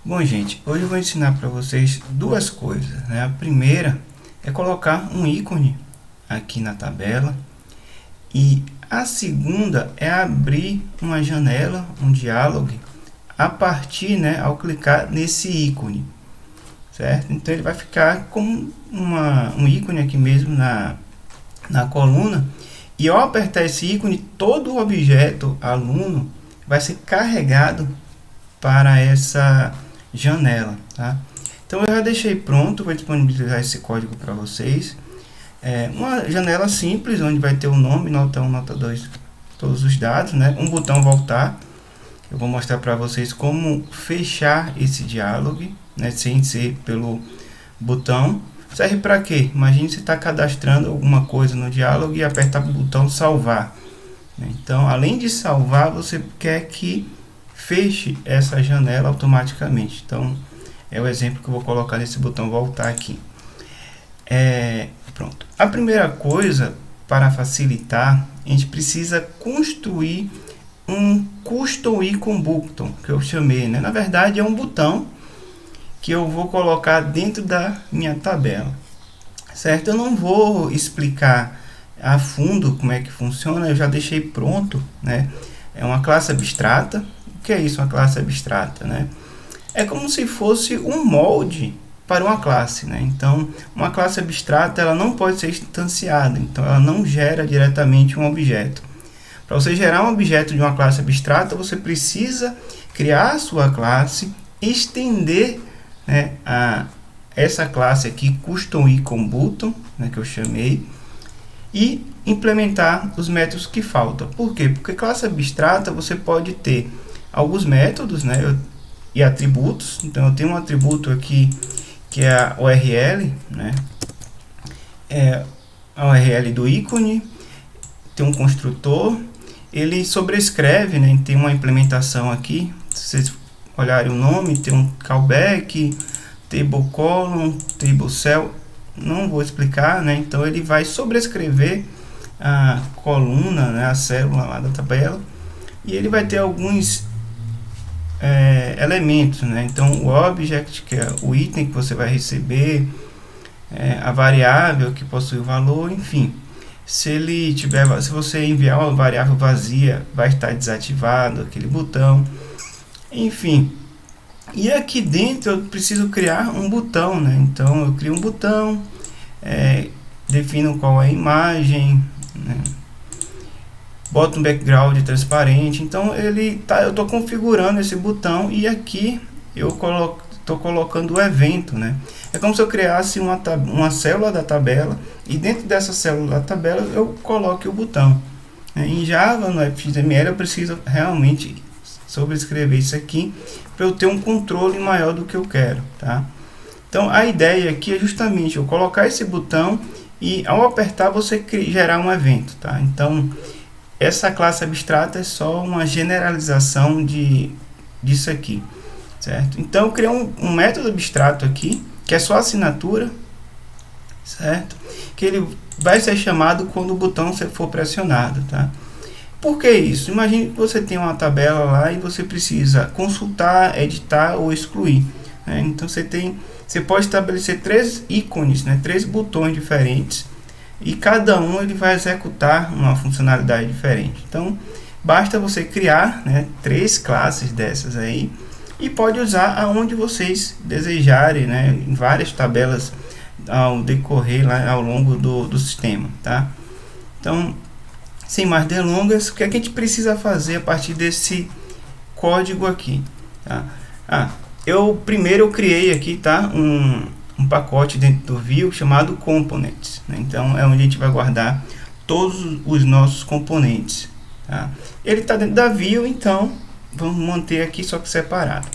Bom, gente, hoje eu vou ensinar para vocês duas coisas, né? A primeira é colocar um ícone aqui na tabela e a segunda é abrir uma janela, um diálogo, a partir, né, ao clicar nesse ícone, certo? Então ele vai ficar com um ícone aqui mesmo na coluna e ao apertar esse ícone, todo o objeto aluno vai ser carregado para essa janela, tá? Então eu já deixei pronto, vou disponibilizar esse código para vocês. Uma janela simples, onde vai ter o nome, nota 1, nota 2, todos os dados, né? Um botão voltar. Eu vou mostrar para vocês como fechar esse diálogo, né? Sem ser pelo botão. Serve para quê? Imagine você está cadastrando alguma coisa no diálogo e aperta o botão salvar. Então, além de salvar, você quer que feche essa janela automaticamente. Então, é o exemplo que eu vou colocar nesse botão voltar aqui. Pronto. A primeira coisa, para facilitar, a gente precisa construir um custom icon button, que eu chamei, né? Na verdade, é um botão que eu vou colocar dentro da minha tabela, certo? Eu não vou explicar a fundo como é que funciona, eu já deixei pronto, né? É uma classe abstrata. O que é isso, uma classe abstrata, né? É como se fosse um molde para uma classe, né? Então, uma classe abstrata, ela não pode ser instanciada, então ela não gera diretamente um objeto. Para você gerar um objeto de uma classe abstrata, você precisa criar a sua classe, estender, né, essa classe aqui, custom icon button, né, que eu chamei, e implementar os métodos que faltam. Por quê? Porque classe abstrata você pode ter alguns métodos, né, e atributos. Então eu tenho um atributo aqui que é a URL, né, é a URL do ícone, tem um construtor, ele sobrescreve, né, tem uma implementação aqui, se vocês olharem o nome, tem um callback, table column, table cell, não vou explicar, né, então ele vai sobrescrever a coluna, né, a célula lá da tabela, e ele vai ter alguns elementos, né? Então o object, que é o item que você vai receber, a variável que possui o valor, enfim. Se você enviar uma variável vazia, vai estar desativado aquele botão, enfim. E aqui dentro eu preciso criar um botão, né? Então eu crio um botão, defino qual é a imagem, né? Boto um background transparente. Então eu estou configurando esse botão e aqui eu estou colocando o evento, né? É como se eu criasse uma célula da tabela e dentro dessa célula da tabela eu coloque o botão. Em Java, no XML, eu preciso realmente sobrescrever isso aqui para eu ter um controle maior do que eu quero, tá? Então a ideia aqui é justamente eu colocar esse botão e ao apertar você gerar um evento, tá? Então essa classe abstrata é só uma generalização disso aqui, certo? Então eu criei um método abstrato aqui, que é só assinatura, certo? Que ele vai ser chamado quando o botão for pressionado, tá? Por que isso? Imagine que você tem uma tabela lá e você precisa consultar, editar ou excluir, né? Então você pode estabelecer três ícones, né? Três botões diferentes, e cada um ele vai executar uma funcionalidade diferente. Então basta você criar, né, três classes dessas aí e pode usar aonde vocês desejarem, né, em várias tabelas ao decorrer lá ao longo do sistema, tá? Então, sem mais delongas, o que a gente precisa fazer a partir desse código aqui, tá? Primeiro eu criei aqui, tá, um pacote dentro do Vue chamado Components, né? Então é onde a gente vai guardar todos os nossos componentes, tá? Ele está dentro da Vue, então vamos manter aqui só que separado.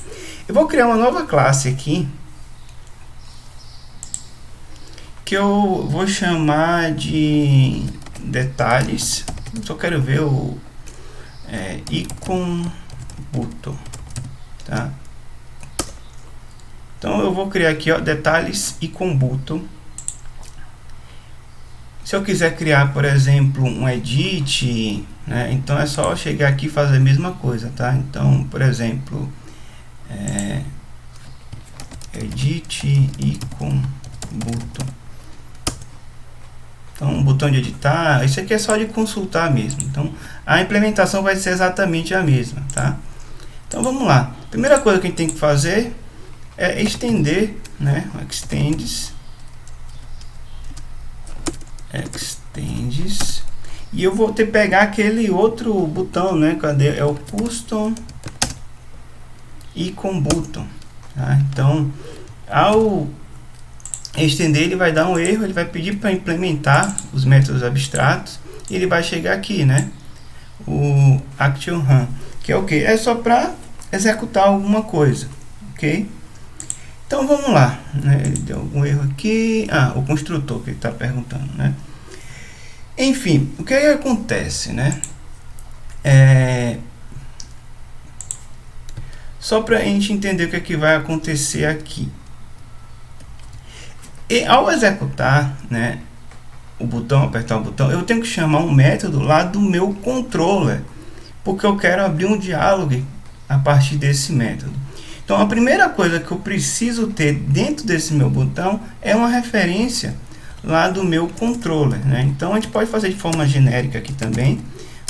Eu vou criar uma nova classe aqui que eu vou chamar de detalhes. Eu só quero ver o icon button, tá? Então eu vou criar aqui, ó, detalhes e com button. Se eu quiser criar, por exemplo, um edit, né, então é só chegar aqui e fazer a mesma coisa, tá? Então, por exemplo, edit icon button. Então, um botão de editar, isso aqui é só de consultar mesmo. Então, a implementação vai ser exatamente a mesma, tá? Então, vamos lá. Primeira coisa que a gente tem que fazer é estender, né? Extends. E eu vou ter que pegar aquele outro botão, né? Cadê? É o Custom Icon Button. Tá? Então, ao estender, ele vai dar um erro, ele vai pedir para implementar os métodos abstratos e ele vai chegar aqui, né? O Action Run, que é o que? É só para executar alguma coisa, ok? Então vamos lá, né? Deu algum erro aqui, o construtor que ele está perguntando, né? Enfim, o que acontece, né? Só para a gente entender o que é que vai acontecer aqui. E ao executar, né, o botão, apertar o botão, eu tenho que chamar um método lá do meu controller, porque eu quero abrir um diálogo a partir desse método. Então a primeira coisa que eu preciso ter dentro desse meu botão é uma referência lá do meu controller, né? Então a gente pode fazer de forma genérica aqui também,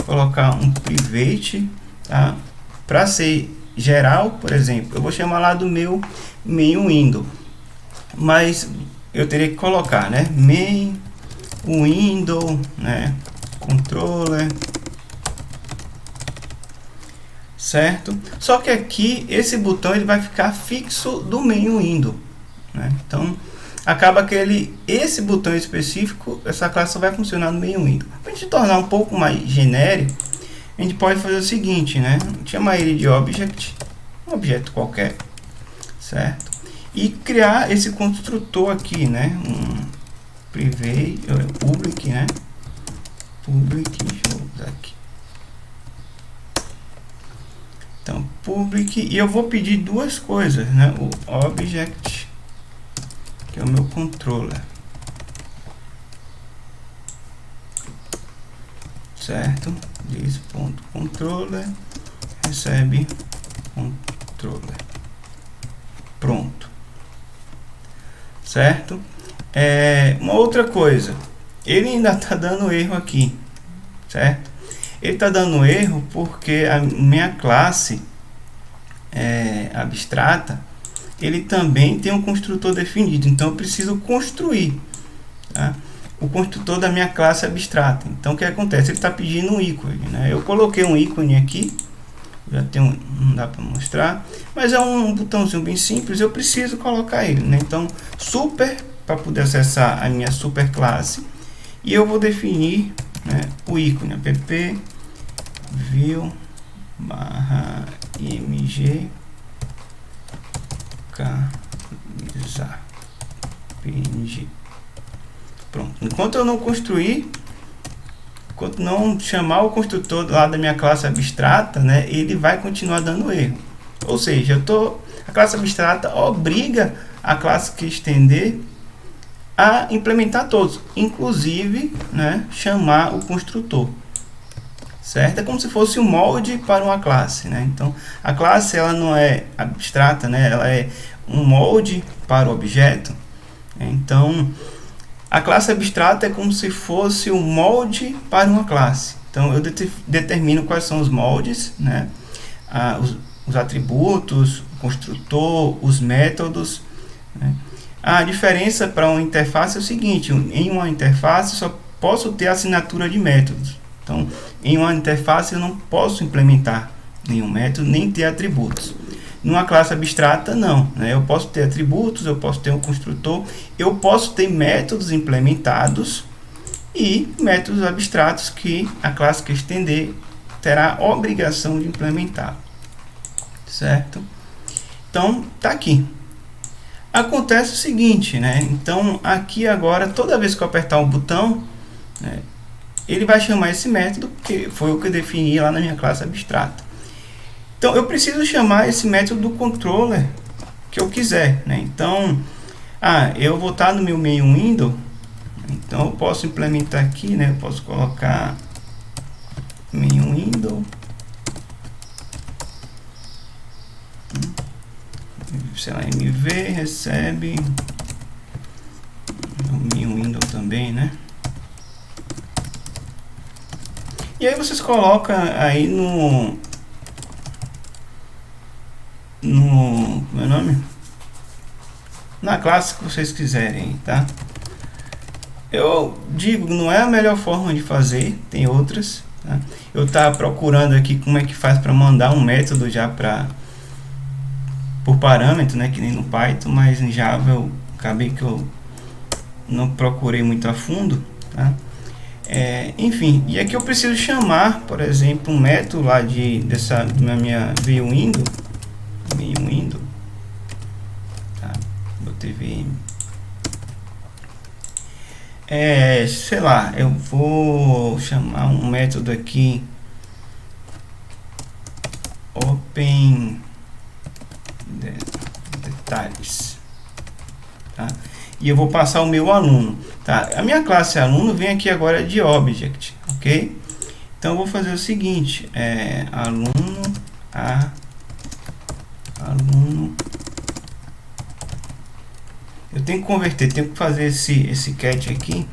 colocar um private, tá? Para ser geral, por exemplo, eu vou chamar lá do meu main window, mas eu teria que colocar, né, main window, né, controller, certo? Só que aqui esse botão ele vai ficar fixo do main window, né? Então acaba que esse botão específico, essa classe só vai funcionar no main window. Para a gente tornar um pouco mais genérico, a gente pode fazer o seguinte, né, chamar ele de object, um objeto qualquer, certo? E criar esse construtor aqui, né? Um private, public, né? Public, deixa eu usar aqui. Então, public, e eu vou pedir duas coisas, né? O object, que é o meu controller, certo? This.controller recebe controller. Pronto. Certo? Uma outra coisa, ele ainda está dando erro aqui, certo? Ele está dando erro porque a minha classe abstrata, ele também tem um construtor definido, então eu preciso construir, tá, o construtor da minha classe abstrata. Então o que acontece? Ele está pedindo um ícone, né? Eu coloquei um ícone aqui, já tem não dá para mostrar, mas é um botãozinho bem simples, eu preciso colocar ele, né? Então super, para poder acessar a minha super classe, e eu vou definir, né, o ícone app view /img camisa png. Pronto. Enquanto eu não construir, enquanto não chamar o construtor lá da minha classe abstrata, né, ele vai continuar dando erro. Ou seja, a classe abstrata obriga a classe que estender a implementar todos, inclusive, né, chamar o construtor, certo? É como se fosse um molde para uma classe, né? Então a classe ela não é abstrata, né? Ela é um molde para o objeto. Então a classe abstrata é como se fosse um molde para uma classe. Então eu determino quais são os moldes, né? Os atributos, o construtor, os métodos, né? A diferença para uma interface é o seguinte: em uma interface só posso ter assinatura de métodos. Então em uma interface eu não posso implementar nenhum método, nem ter atributos. Numa classe abstrata não, né? Eu posso ter atributos, eu posso ter um construtor, eu posso ter métodos implementados e métodos abstratos que a classe que estender terá a obrigação de implementar, certo? Então tá aqui. Acontece o seguinte, né? Então aqui agora, toda vez que eu apertar um botão, né, ele vai chamar esse método, que foi o que eu defini lá na minha classe abstrata. Então eu preciso chamar esse método do controller que eu quiser, né? Então, eu vou estar no meu main window, então eu posso implementar aqui, né? Eu posso colocar main sei lá, MV recebe o meu Windows também, né? E aí vocês colocam aí no meu nome, na classe que vocês quiserem, tá? Eu digo, não é a melhor forma de fazer, tem outras, tá? Eu estava procurando aqui como é que faz para mandar um método já por parâmetro, né, que nem no Python, mas em Java eu acabei que eu não procurei muito a fundo, tá? Enfim, e aqui eu preciso chamar, por exemplo, um método lá da minha VM, tá? Botei VM. Sei lá, eu vou chamar um método aqui open detalhes, tá? E eu vou passar o meu aluno, tá? A minha classe aluno vem aqui agora de object, ok? Então eu vou fazer o seguinte, aluno eu tenho que converter, tenho que fazer esse cat aqui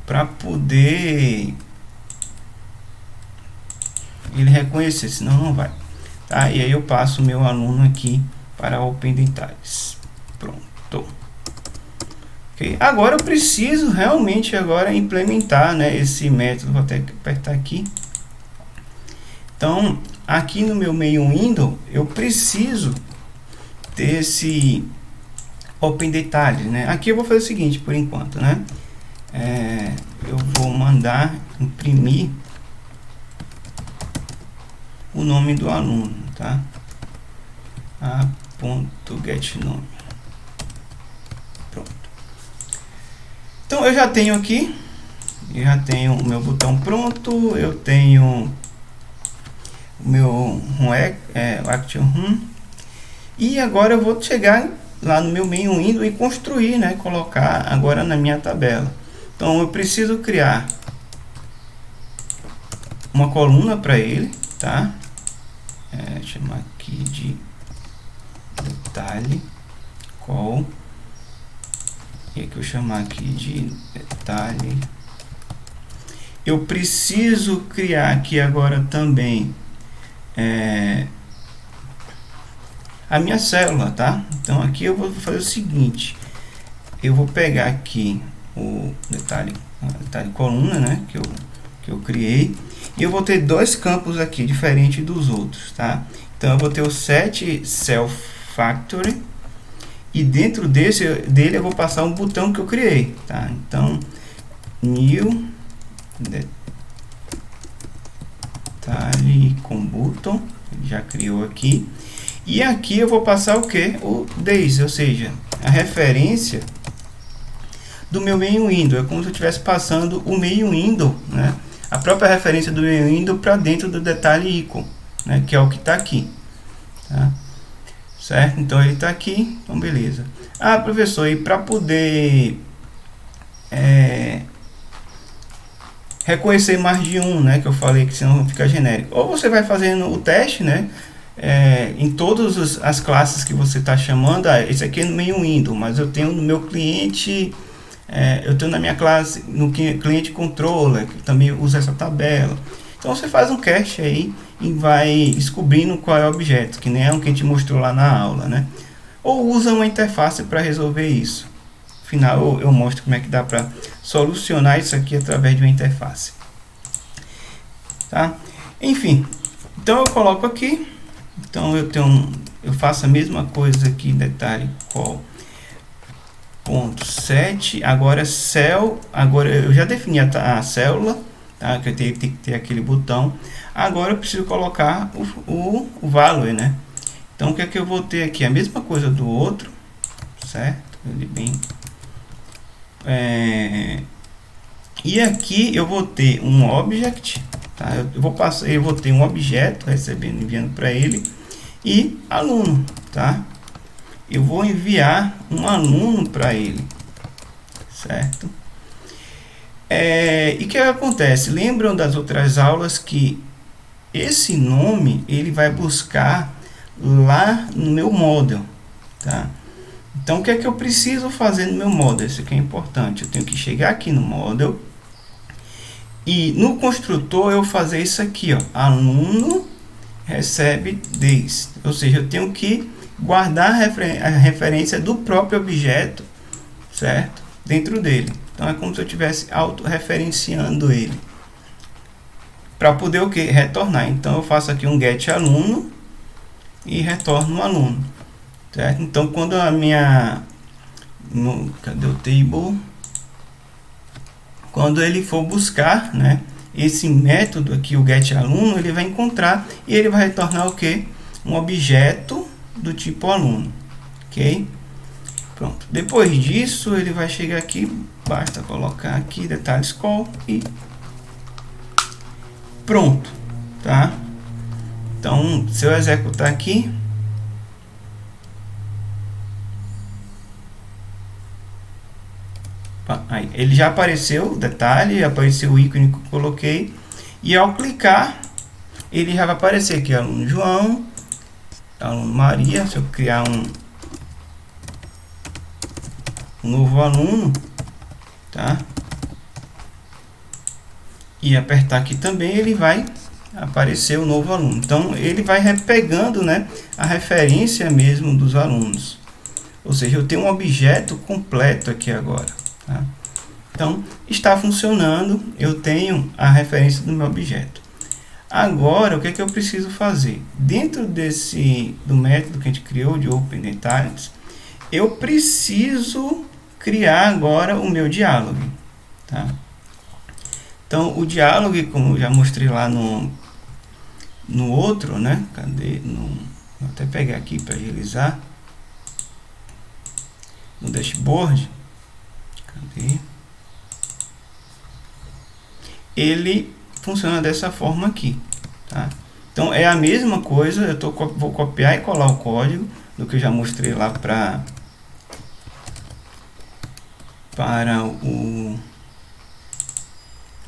para poder ele reconhecer, senão não vai, tá? E aí eu passo o meu aluno aqui para Open Detalhes. Pronto. Okay. Agora eu preciso realmente agora implementar, né, esse método. Vou até apertar aqui. Então, aqui no meu main window, eu preciso ter esse Open Detalhes, né? Aqui eu vou fazer o seguinte, por enquanto, né? Eu vou mandar imprimir o nome do aluno, tá? .getNome. Pronto. Então eu já tenho aqui, eu já tenho o meu botão pronto, eu tenho o meu Action Room, e agora eu vou chegar lá no meu main window e construir, né? Colocar agora na minha tabela. Então eu preciso criar uma coluna para ele, tá? Chamar aqui de detalhe call, e aqui eu chamar aqui de detalhe. Eu preciso criar aqui agora também a minha célula, tá? Então aqui eu vou fazer o seguinte, eu vou pegar aqui o detalhe coluna, né, que eu criei, e eu vou ter dois campos aqui diferente dos outros, tá? Então eu vou ter o set self factory, e dentro dele eu vou passar um botão que eu criei, tá? Então new detalhe com button, ele já criou aqui, e aqui eu vou passar o que? O days, ou seja, a referência do meu main window. É como se eu estivesse passando o main window, né? A própria referência do main window para dentro do detalhe icon, né? Que é o que está aqui, tá? Certo? Então ele está aqui, então beleza. Ah, professor, e para poder reconhecer mais de um, né? Que eu falei que senão fica genérico. Ou você vai fazendo o teste, né? Em todas as classes que você está chamando. Esse aqui é no main window, mas eu tenho no meu cliente, eu tenho na minha classe, no cliente controller, que também usa essa tabela. Então você faz um cache aí e vai descobrindo qual é o objeto, que nem é o que a gente mostrou lá na aula, né? Ou usa uma interface para resolver isso. Afinal, eu mostro como é que dá para solucionar isso aqui através de uma interface, tá? Enfim, então eu coloco aqui. Então eu faço a mesma coisa aqui, detalhe call ponto set, agora cell, agora eu já defini a célula, tá? Que eu tenho que ter aquele botão. Agora eu preciso colocar o value, né? Então o que é que eu vou ter aqui? A mesma coisa do outro, certo? Ele bem, e aqui eu vou ter um object, tá? Eu vou ter um objeto recebendo, enviando para ele, e aluno, tá? Eu vou enviar um aluno para ele, certo? E o que acontece? Lembram das outras aulas que esse nome ele vai buscar lá no meu model, tá? Então o que é que eu preciso fazer no meu model? Isso aqui é importante. Eu tenho que chegar aqui no model e no construtor eu fazer isso aqui, ó, aluno recebe this, ou seja, eu tenho que guardar a referência do próprio objeto, certo? Dentro dele. Então é como se eu estivesse autorreferenciando ele para poder o que? Retornar. Então eu faço aqui um get aluno e retorno um aluno, certo? Então quando a minha cadê o table? Quando ele for buscar, né, esse método aqui, o getAluno, ele vai encontrar e ele vai retornar o que? Um objeto do tipo aluno, ok? Pronto. Depois disso, ele vai chegar aqui, basta colocar aqui detalhes call e pronto, tá? Então, se eu executar aqui, aí, ele já apareceu o detalhe, apareceu o ícone que eu coloquei, e ao clicar, ele já vai aparecer aqui, aluno João, aluno Maria. Se eu criar um novo aluno, tá? E apertar aqui também, ele vai aparecer o novo aluno. Então, ele vai pegando, né, a referência mesmo dos alunos. Ou seja, eu tenho um objeto completo aqui agora. Tá? Então, está funcionando, eu tenho a referência do meu objeto. Agora, o que é que eu preciso fazer? Dentro do método que a gente criou de OpenDetalhes, eu preciso criar agora o meu diálogo. Tá? Então, o diálogo, como eu já mostrei lá no outro, né? Cadê? Vou até pegar aqui para agilizar. No dashboard. Cadê? Ele funciona dessa forma aqui, tá? Então é a mesma coisa, vou copiar e colar o código do que eu já mostrei lá para o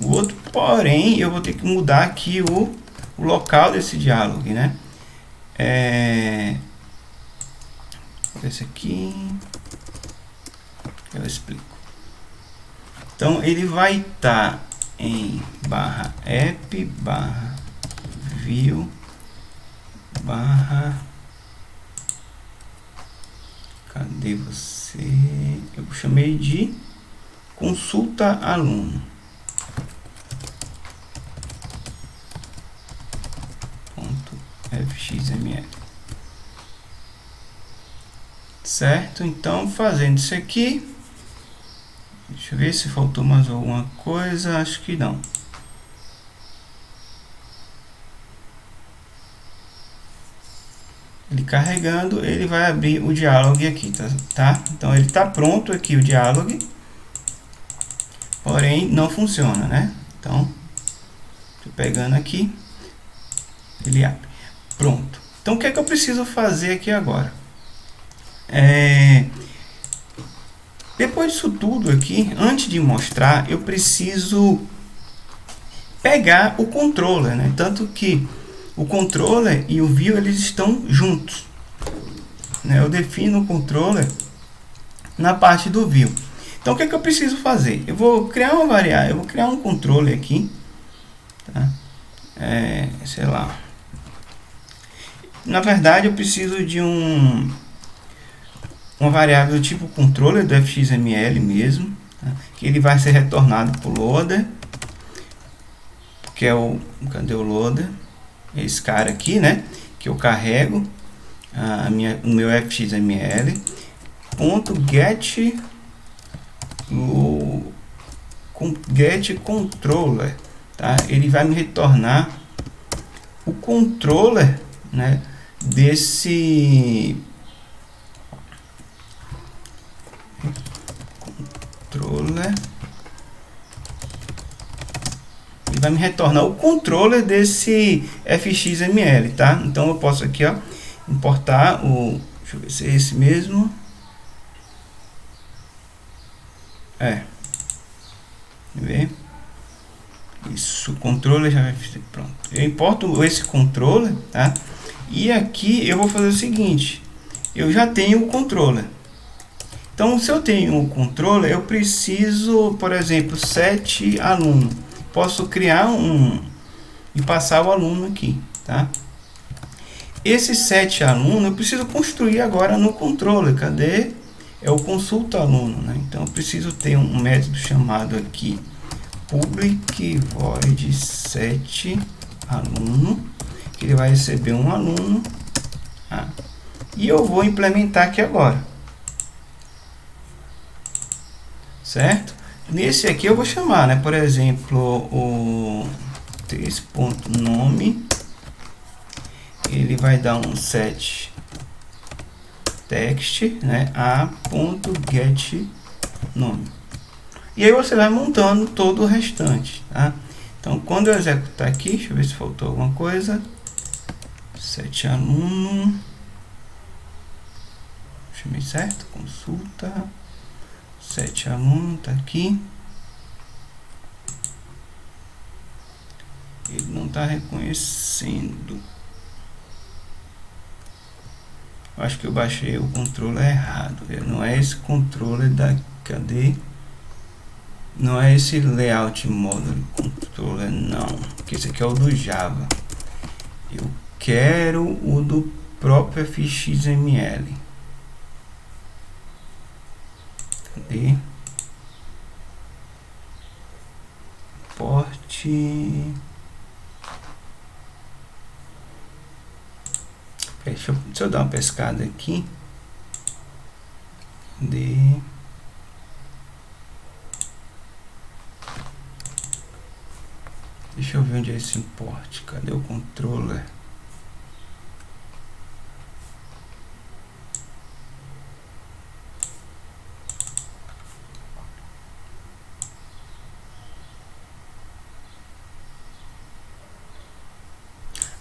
outro, porém eu vou ter que mudar aqui o local desse diálogo, né? Esse aqui eu explico. Então ele vai estar em /app /view cadê você? Eu chamei de consulta aluno. .fxml. Certo? Então, fazendo isso aqui, deixa eu ver se faltou mais alguma coisa. Acho que não. Ele carregando, ele vai abrir o diálogo aqui, tá? Então, ele está pronto aqui o diálogo, porém não funciona, né? Então, tô pegando aqui, ele abre. Pronto. Então, o que é que eu preciso fazer aqui agora? Depois disso tudo aqui, antes de mostrar, eu preciso pegar o controller, né? Tanto que o controller e o view eles estão juntos, né? Eu defino o controller na parte do view. Então o que é que eu preciso fazer? Eu vou criar uma variável, eu vou criar um controller aqui, tá? Sei lá. Na verdade, eu preciso de uma variável do tipo controller do fxml mesmo, tá? Que ele vai ser retornado por loader, que é cadê o loader? Esse cara aqui, né? Que eu carrego o meu fxml .get controller, tá? Ele vai me retornar o controller, né? Desse controller, ele vai me retornar o controller desse fxml, tá? Então eu posso aqui, ó, importar deixa eu ver se é esse mesmo. Ver. Isso, controller já vai ser pronto. Eu importo esse controller, tá? E aqui eu vou fazer o seguinte, eu já tenho o controller. Então, se eu tenho o controller, eu preciso, por exemplo, 7 alunos. Posso criar e passar o aluno aqui, tá? Esses 7 alunos eu preciso construir agora no controller. Cadê? É o consulta aluno, né? Então eu preciso ter um método chamado aqui public void set aluno, que ele vai receber um aluno, tá? E eu vou implementar aqui agora, certo? Nesse aqui eu vou chamar, né? Por exemplo, o texto.nome, ele vai dar um set text, né? a.get nome. E aí você vai montando todo o restante, tá? Então, quando eu executar aqui, deixa eu ver se faltou alguma coisa. Set aluno. Chamei certo? Consulta. Set aluno, tá aqui. Ele não está reconhecendo. Acho que eu baixei o controller errado. Não é esse controller da... Cadê? Não é esse layout model controller, não. Porque esse aqui é o do Java. Eu quero o do próprio fxml. Cadê? Porte. Deixa eu dar uma pescada aqui. Cadê? Deixa eu ver onde é esse import. Cadê o controller?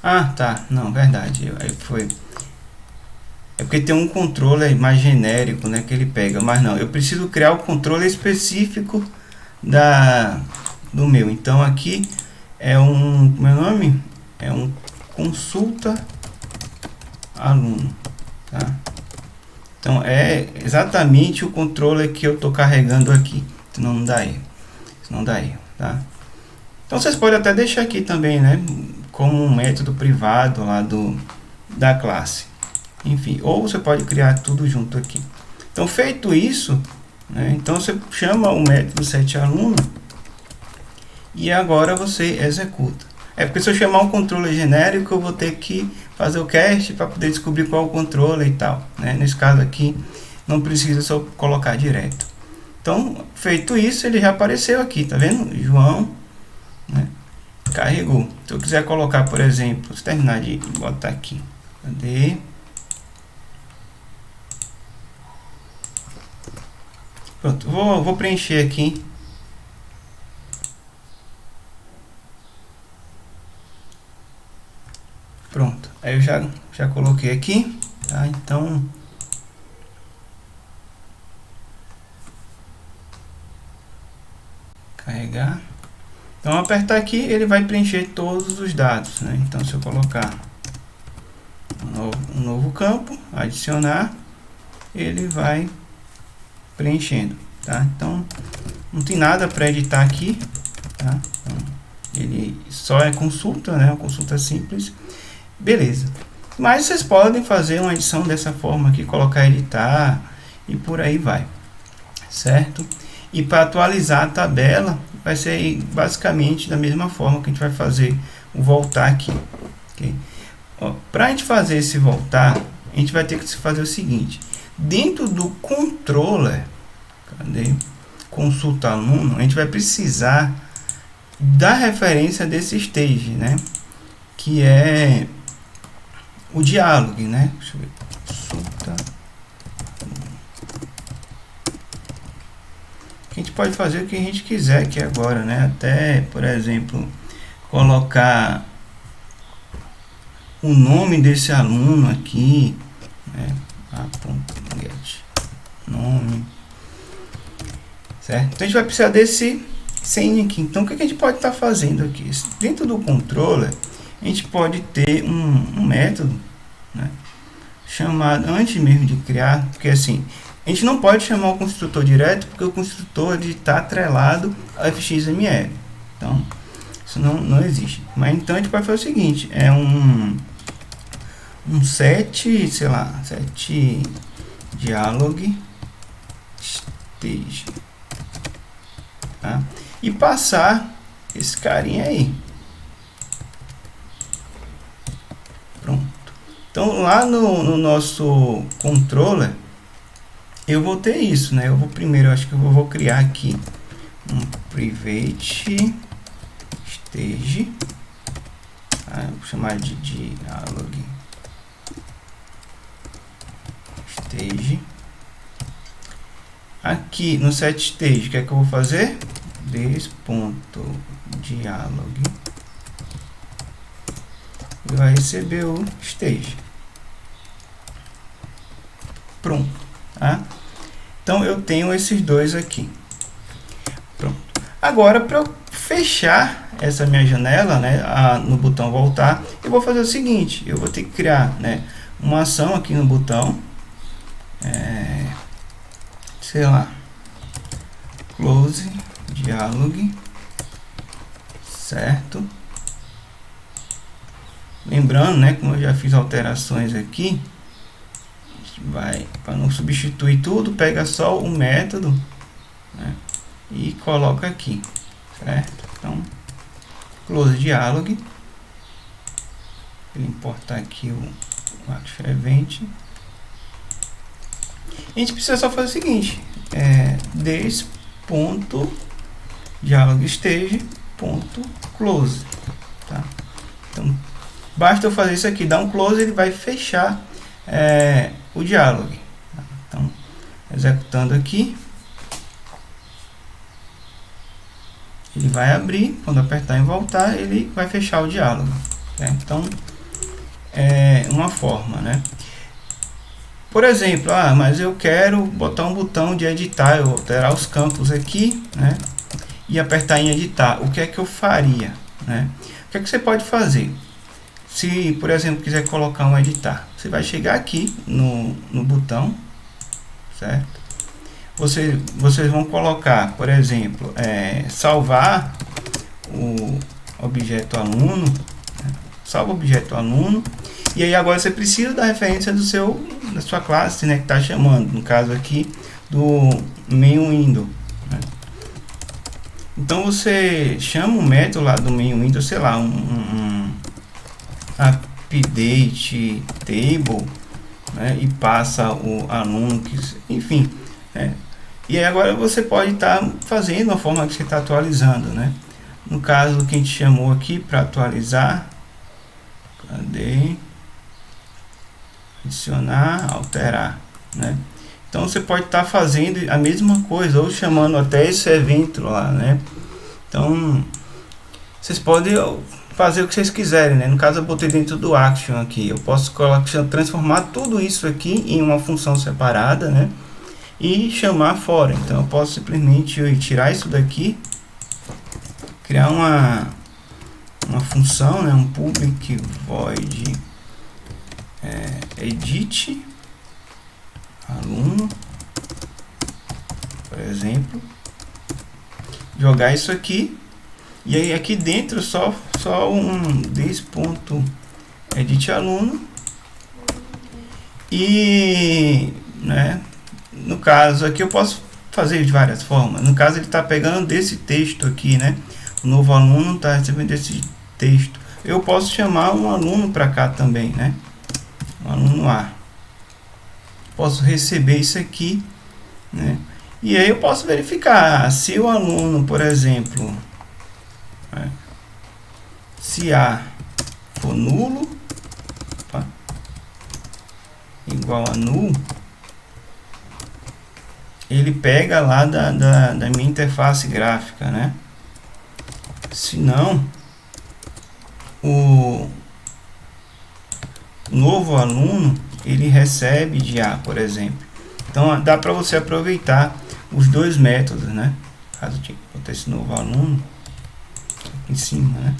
Ah, tá. Não, verdade. Aí foi. É porque tem um controller mais genérico, né, que ele pega. Mas não, eu preciso criar o controller específico do meu. Então aqui é um... Como é o nome? É um consulta aluno, tá? Então é exatamente o controller que eu estou carregando aqui. Senão não dá erro. Senão dá erro, tá? Então vocês podem até deixar aqui também, né, como um método privado lá da classe. Enfim, ou você pode criar tudo junto aqui. Então, feito isso, né, então você chama o método setAluno e agora você executa. É porque se eu chamar um controller genérico, eu vou ter que fazer o cast para poder descobrir qual é o controller e tal, né? Nesse caso aqui, não precisa só colocar direto. Então, feito isso, ele já apareceu aqui, tá vendo? João, né, carregou. Se eu quiser colocar, por exemplo, se terminar de botar aqui, cadê? Pronto, vou preencher aqui. Pronto, aí eu já coloquei aqui, tá? Então, carregar. Então, apertar aqui, ele vai preencher todos os dados, né? Então, se eu colocar um novo campo, adicionar, ele vai preenchendo, tá? Então, não tem nada para editar aqui, tá? Então, ele só é consulta, né? Uma consulta simples. Beleza. Mas vocês podem fazer uma edição dessa forma aqui, colocar editar e por aí vai, certo? E para atualizar a tabela, vai ser basicamente da mesma forma que a gente vai fazer o voltar aqui, ok? Para a gente fazer esse voltar, a gente vai ter que fazer o seguinte: dentro do controller, cadê? Consulta aluno, a gente vai precisar da referência desse stage, né? Que é o diálogo, né? Deixa eu ver. Consulta. A gente pode fazer o que a gente quiser aqui agora, né? Até, por exemplo, colocar o nome desse aluno aqui, né? Get nome, certo? Então a gente vai precisar desse sem aqui. Então, o que a gente pode estar fazendo aqui? Dentro do controller, a gente pode ter um método, né, chamado, antes mesmo de criar, porque assim, a gente não pode chamar o construtor direto, porque o construtor está atrelado ao fxml. Então, isso não existe. Mas então a gente pode fazer o seguinte, é um set, sei lá, set dialog stage, tá? E passar esse carinha aí. Pronto. Então lá no nosso controller eu vou ter isso, né? Eu vou primeiro, acho que eu vou criar aqui um private stage, tá? Vou chamar de dialog stage. Aqui no set stage, o que é que eu vou fazer? This.dialog, ele vai receber o stage. Pronto, tá? Então eu tenho esses dois aqui. Pronto. Agora, para eu fechar essa minha janela, né, no botão voltar, eu vou fazer o seguinte: eu vou ter que criar, né, uma ação aqui no botão, sei lá, close dialog, certo? Lembrando, né, como eu já fiz alterações aqui, vai, para não substituir tudo, pega só o método, né, e coloca aqui, certo? Então, close dialog, vou importar aqui o Action Event. A gente precisa só fazer o seguinte, this.dialogstage.close, tá? Então, basta eu fazer isso aqui, dar um close, ele vai fechar o diálogo. Então, executando aqui, ele vai abrir, quando apertar em voltar, ele vai fechar o diálogo. Então, é uma forma, né? Por exemplo, mas eu quero botar um botão de editar, eu alterar os campos aqui, né? E apertar em editar. O que é que eu faria, né? O que é que você pode fazer? Se, por exemplo, quiser colocar um editar, você vai chegar aqui no botão, certo? Vocês vão colocar, por exemplo, salvar o objeto aluno, né? Salva o objeto aluno. E aí agora você precisa da referência da sua classe, né, que está chamando, no caso aqui do main window, né? Então você chama um método lá do main window, sei lá, um update table, né, e passa o aluno, enfim, né? E aí agora você pode estar fazendo a forma que você está atualizando, né? No caso que a gente chamou aqui para atualizar, cadê? Adicionar, alterar, né? Então você pode estar fazendo a mesma coisa, ou chamando até esse evento lá, né? Então vocês podem fazer o que vocês quiserem, né? No caso eu botei dentro do action aqui, eu posso transformar tudo isso aqui em uma função separada, né? E chamar fora. Então eu posso simplesmente tirar isso daqui, criar uma função, né? Um public void edit aluno, por exemplo, jogar isso aqui, e aí aqui dentro só um this.edit aluno, e, né, no caso aqui eu posso fazer de várias formas. No caso ele está pegando desse texto aqui, né, o novo aluno está recebendo esse texto. Eu posso chamar um aluno para cá também, né, um aluno A. Posso receber isso aqui, né? E aí eu posso verificar se o aluno, por exemplo, né, se A for nulo, tá, igual a null, ele pega lá da minha interface gráfica, né? Se não, o novo aluno ele recebe de A, por exemplo. Então dá para você aproveitar os dois métodos, né? caso eu tinha que botar esse novo aluno aqui em cima, né?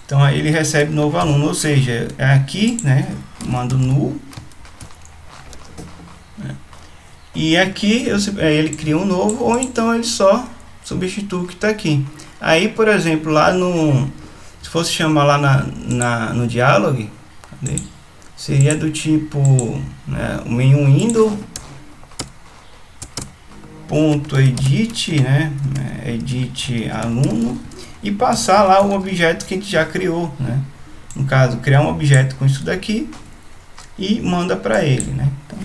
Então aí ele recebe novo aluno, ou seja, é aqui, né? Mando null. E aqui ele cria um novo, ou então ele só substitui o que está aqui. Aí, por exemplo, lá no... Se fosse chamar lá no diálogo, cadê? Seria do tipo, né, o main window ponto edit, né? Edit aluno, e passar lá o objeto que a gente já criou, né? No caso, criar um objeto com isso daqui e manda para ele, né? Então,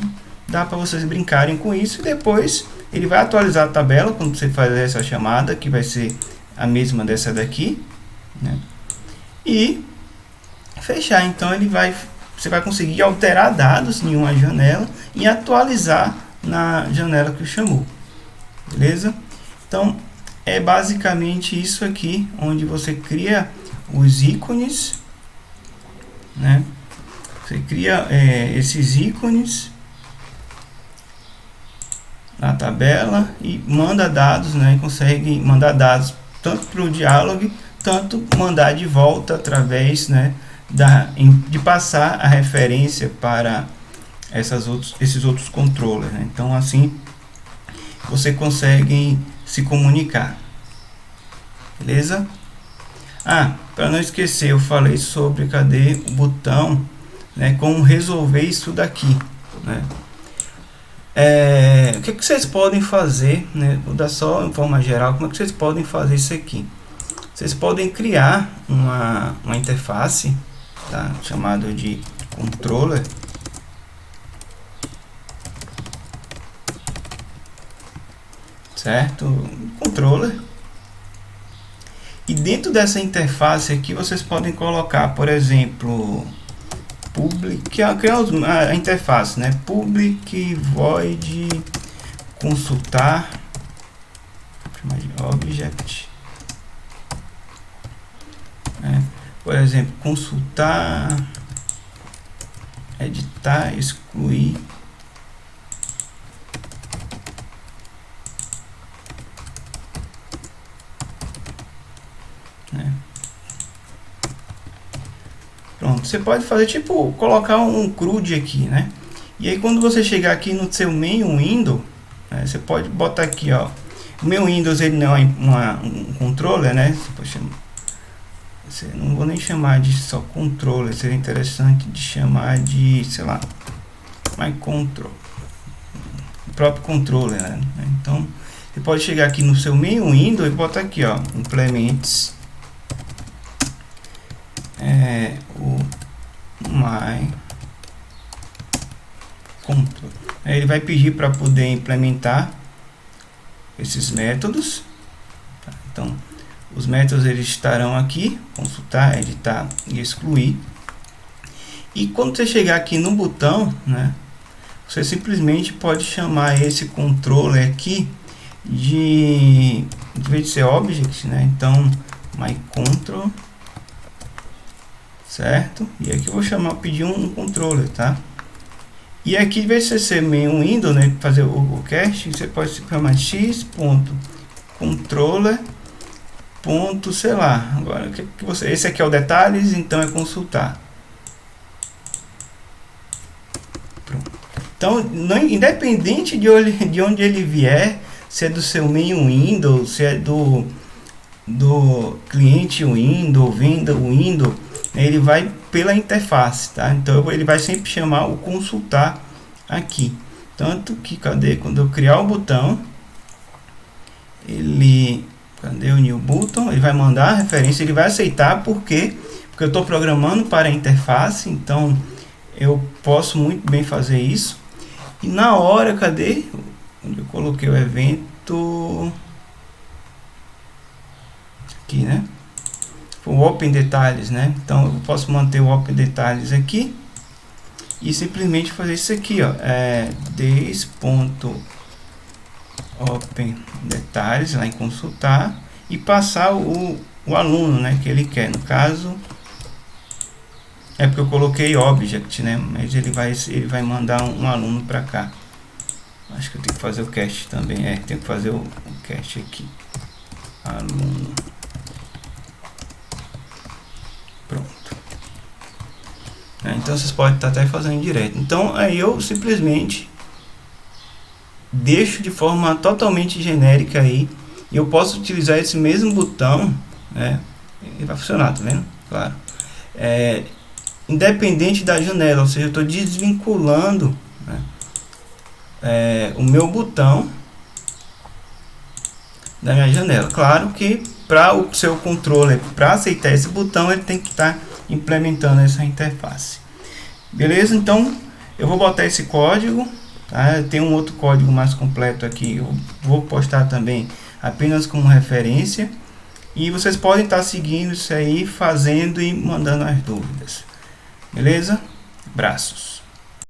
dá para vocês brincarem com isso, e depois ele vai atualizar a tabela quando você fazer essa chamada, que vai ser a mesma dessa daqui, né? E fechar. Então você vai conseguir alterar dados em uma janela e atualizar na janela que chamou, beleza? Então é basicamente isso aqui, onde você cria os ícones, né? Você cria esses ícones na tabela e manda dados, né? E consegue mandar dados tanto para o diálogo, tanto mandar de volta através, né, de passar a referência para esses outros controllers, né? Então assim você consegue se comunicar, beleza? Para não esquecer, eu falei sobre o botão, né, como resolver isso daqui, né? O que vocês podem fazer, né? Vou dar só em forma geral como é que vocês podem fazer isso aqui. Vocês podem criar uma interface, tá? Chamado de controller, certo? Controller. E dentro dessa interface aqui vocês podem colocar, por exemplo, criar a interface, né? Public void consultar, chamar de object, né? Por exemplo, consultar, editar, excluir, né? Pronto, você pode fazer tipo colocar um CRUD aqui, né? E aí quando você chegar aqui no seu main window, né, você pode botar aqui, ó, o meu Windows ele não é um controller, né? Não vou nem chamar de só controller, seria interessante de chamar de, sei lá, my control, o próprio controller, né? Então você pode chegar aqui no seu main window e botar aqui, ó, implements o my control. Ele vai pedir para poder implementar esses métodos, tá? Então os métodos eles estarão aqui: consultar, editar e excluir. E quando você chegar aqui no botão, né, você simplesmente pode chamar esse controller aqui de vez de ser object, né? Então my control, certo? E aqui eu vou pedir um controller, tá? E aqui, em vez de ser main window, né, fazer o cast, você pode chamar x.controller. Sei lá, agora esse aqui é o detalhes, então é consultar. Pronto. Então, independente de onde ele vier, se é do seu main window, se é do cliente window, venda window, ele vai pela interface, tá? Então ele vai sempre chamar o consultar aqui. Tanto que, quando eu criar o botão, cadê o new button? Ele vai mandar a referência, ele vai aceitar, porque eu estou programando para a interface, então eu posso muito bem fazer isso. E na hora, onde eu coloquei o evento aqui, né? O Open Detalhes, né? Então eu posso manter o Open Detalhes aqui e simplesmente fazer isso aqui, ó, this.open detalhes lá em consultar e passar o aluno, né, que ele quer. No caso, É porque eu coloquei object, né? Mas ele vai mandar um aluno para cá. Acho que eu tenho que fazer o cast também. Tenho que fazer o cast aqui. Aluno. Pronto. Então vocês podem estar até fazendo direto. Então aí eu simplesmente deixo de forma totalmente genérica aí. E eu posso utilizar esse mesmo botão, né? Ele vai funcionar, tá vendo? Claro. Independente da janela, ou seja, eu estou desvinculando, né, o meu botão da minha janela. Claro que para o seu controller, para aceitar esse botão, ele tem que estar implementando essa interface. Beleza? Então eu vou botar esse código, tá? Tem um outro código mais completo aqui, eu vou postar também apenas como referência, e vocês podem estar seguindo isso aí, fazendo e mandando as dúvidas. Beleza? Abraços.